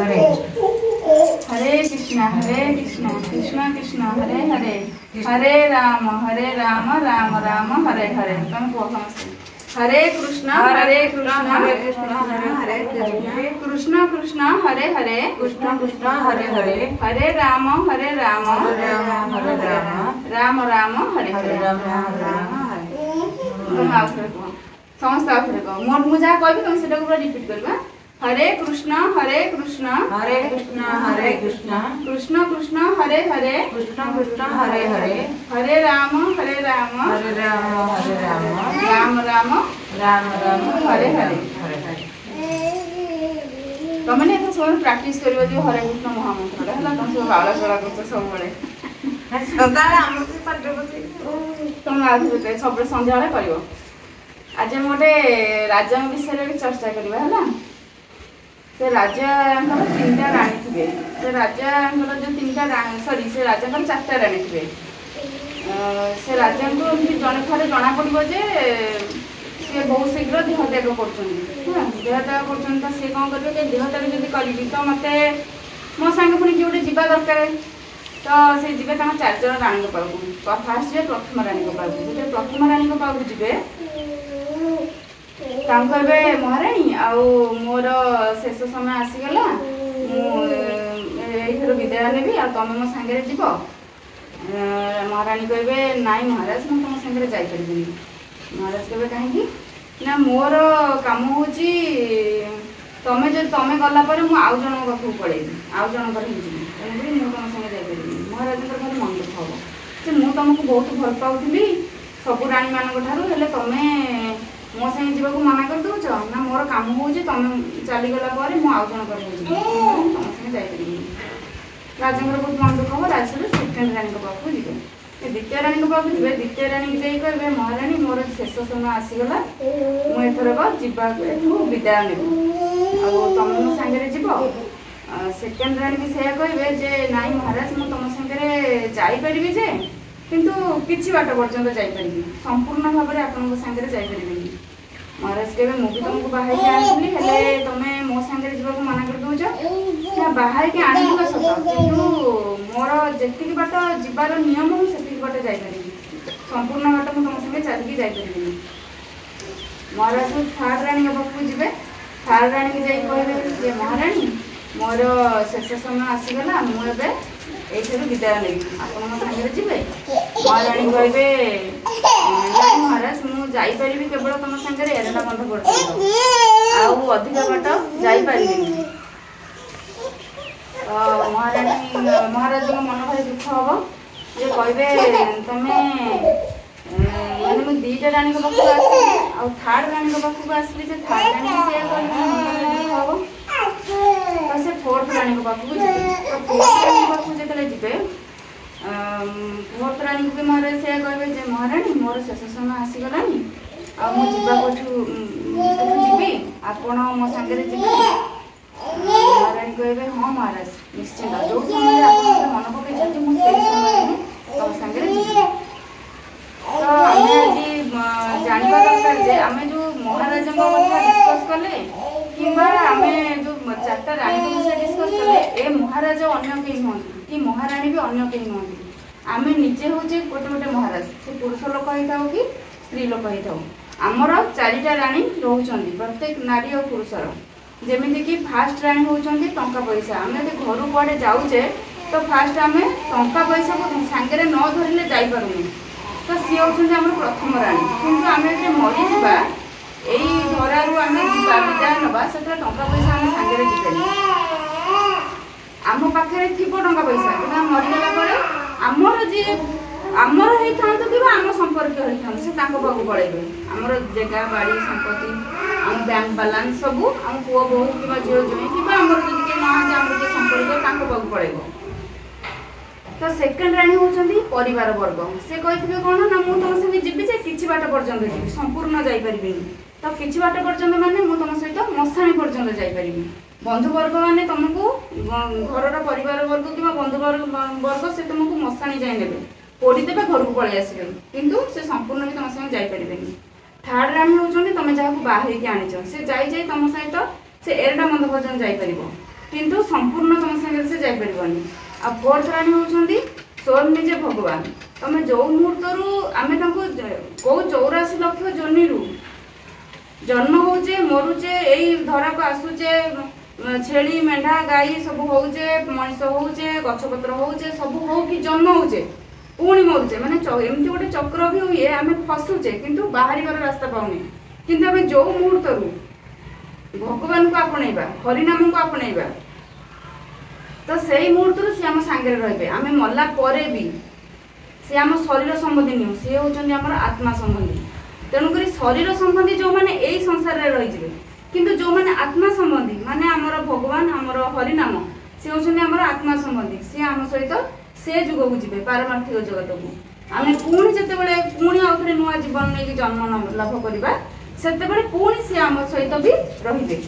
हरे कृष्णा कृष्ण कृष्ण हरे हरे हरे राम राम राम हरे हरे। तुम कह हरे कृष्णा हरे कृष्णा हरे कृष्णा कृष्णा हरे हरे कृष्णा हरे हरे हरे राम राम राम हरे हरे। तुम आउथरे कह समस्त आउथरे कह मोर मु जहाँ कहबी तुम सेटा पूरा रिपीट करबा। हरे कृष्णा कृष्ण कृष्ण कृष्ण हरे हरे हरे हरे हरे राम राम हरे हरे। तुम नहीं सब प्राक्ट कर हरे कृष्ण महामंत्र है तुम सब बावला चला कर सब तुम सब सन्ध्या कर। आज गोटे राजा विषय भी चर्चा करवा से राजा तीनटा राणी थे से राजा जो तीनटा सॉरी से राजा चारटा राणी थे से राजा को जड़े थे जना पड़ो जे सी बहुत शीघ्र देह त्याग कर त्याग कर सी कौन करेंगे देह त्याग जब करी तो मत मो सांगे पुणी किए गोटे जावा दरकार तो से जी चार जन राणी पाक फास्ट जी प्रथम राणी पाक जो प्रथम राणी पाक जी कहबे महाराणी आउ मोर शेष समय आसीगला मुझे विदाय नेबी आ तुम मो सांगे जीव। महाराणी कहबे नाई महाराज मुझे तुम सांगे जापरि। महाराज कहबे कहीं ना मोर काम हूँ तुम जो तुम गलापर मुझे आउ जन पाखक पड़ेबी आउ जन पर तेणुक मुझे तुम सांगे जापरि। महाराज भाई मन दुख हम कि मुझे तुमको बहुत भल पाऊली सबू राणी मान तुम मो संगे जीवा मना कर दौच ना मोर काम हूँ तुम चलीगला मुझे आउ जन कर तुम संगे जापरि। राजा बहुत मन दुख हम राजा सेकेंड राणी पाक जी द्वितीय राणी पाक जी द्वितीय राणी जाई कहे महाराणी मोर शेष समय आसीगला मुझरक जीवा विदाय नेबी आ तुम मो सांगे जीव। सेकेंड राणी भी से कहे जे नाई महाराज मुझे तुम सांगे जापरि जे किंतु किछि बाट पर्यंत जापरि संपूर्ण भाव में आपन सांगे जापरि। महाराज कहते मुझे तुमको बाहर के आनी हेले तुम मो सांगे जीवा मना कर दौच बाहर के आनी तो सत किंतु मोर जी बाट जीवार नियम से बाट जापरि संपूर्ण बाट मुझे तुम संगे चलिकी जापरि। महाराज थर्ड राणी पाक जी थर्ड राणी की कहे महाराणी मोर शेष समय आसीगला मुझे ये विदाय नेबी आपन मो सांगे जी। महाराणी कहे महाराज मुझे जापरि केवल तुम सांगे एरंडा बंध कर आउ अधिक बाट जापरि। महाराणी महाराज मन भाई दुख हम जे कहे तुम मैंने मुझे दुईटा राणी पाखक आसली आ थर्ड राणी पाखक आसली थर्ड राणी से दुख हम तो से फोर्थ राणी पाखक जी तो फोर्थ राणी पाखक जो जी फोर्थ राणी को भी महाराज से कहे महाराणी मोर शेष समय आसीगला जी आपण मो सांगे जी। महाराणी कहे हाँ महाराज निश्चिंत जो समय आप मन पकड़ मुझे समय तुम सांगे जी। तो आम आज जानवा दरकार जे आम जो महाराज डिस्कस कले कि आम जो चारटा राणी विषय डिस्कस कले ए महाराज अन्य कहीं नुहति कि महाराणी भी अन्य कहीं नुहति आम निजे हूँ गोटे गोटे महाराज से पुरुष लोक होता कि स्त्री लोक होता आमर चारिटा राणी रोचंती प्रत्येक नारी और पुरुषर जमीती कि फास्ट राणी होती टंका पैसा आम घर कड़े जाऊे तो फास्ट आम टंका पैसा को सांगे न धरले जापरूनी तो सी होती आम प्रथम राणी किंतु आम जो मरीजा यही धरारू आम विदाय नवा से टंका पैसा आम सांगे जीपार आम पाखे थी टंका पैसा कि मरीगला आमर जी आमर होता कि आम संपर्क होता से पाक पड़े आमर जगह बाड़ी संपत्ति आम बैंक बालान्स सब आम पुओ बहु कि झील जुई कि आमर जी ना आम संपर्क पाक पड़े। तो सेकेंड राणी होती परिवार वर्ग से कही कौन ना मुझे तुम संगे जी कि बाट पर्यटन जी संपूर्ण जापरि तो कि बाट पर्यटन माने मुझे तुम सहित मशाणी पर्यटन जापरि। बंधुवर्ग मैंने तुमको घर परिवार वर्ग कि बंधुवर्ग से तुमको मशाणी जाए ने पोड़ीदे घर को पलि आसबे किंतु से संपूर्ण भी तुम संगे जापरि। थर्ड राणी होती तुम जहाँ बाहर की आनीच से जाई तुम सहित से एरडा बंध पर्यटन जापर किंतु संपूर्ण तुम संगे से जाई परिबनी। आ फोर्थ रानी होउछंदी स्वयं निजे भगवान। तमे जो मुहूर्तरू आमे तांको को 84 लाख जोनिरू जन्म होचे मरुचे एई धरा को आसुचे छेली मेंढा गाई सब होउचे मनुष्य होउचे गछपत्र होउचे सब हो कि जन्म होउचे पुणी मरुचे माने एमती गोटे चक्र भी हुए आमे फसुचे किंतु बाहरिबार रास्ता पाउनी। किंतु आमे जो मुहूर्तरू भगवान को आपणैबा हरिनाम को आपणैबा तो सेई मुहूर्तरू से आम सांगे रहिबे। आमे मल्ला परे भी से आम शरीर संबंधी नुह सी होउछन्ती हमर आत्मा संबंधी। तेणुक शरीर संबंधी जो मैंने यही संसार में रही किंतु जो मैंने आत्मा संबंधी माने आमर भगवान आमर हरिनाम सी होउछन्ती आमर आत्मा संबंधी सी आम सहित से जुग को जीवे पारमार्थिक जगत को आम पुणी जिते पुणी आउ थे नुआ जीवन नहीं जन्म लाभ करवा से पुणी सी आम सहित भी रहिबे।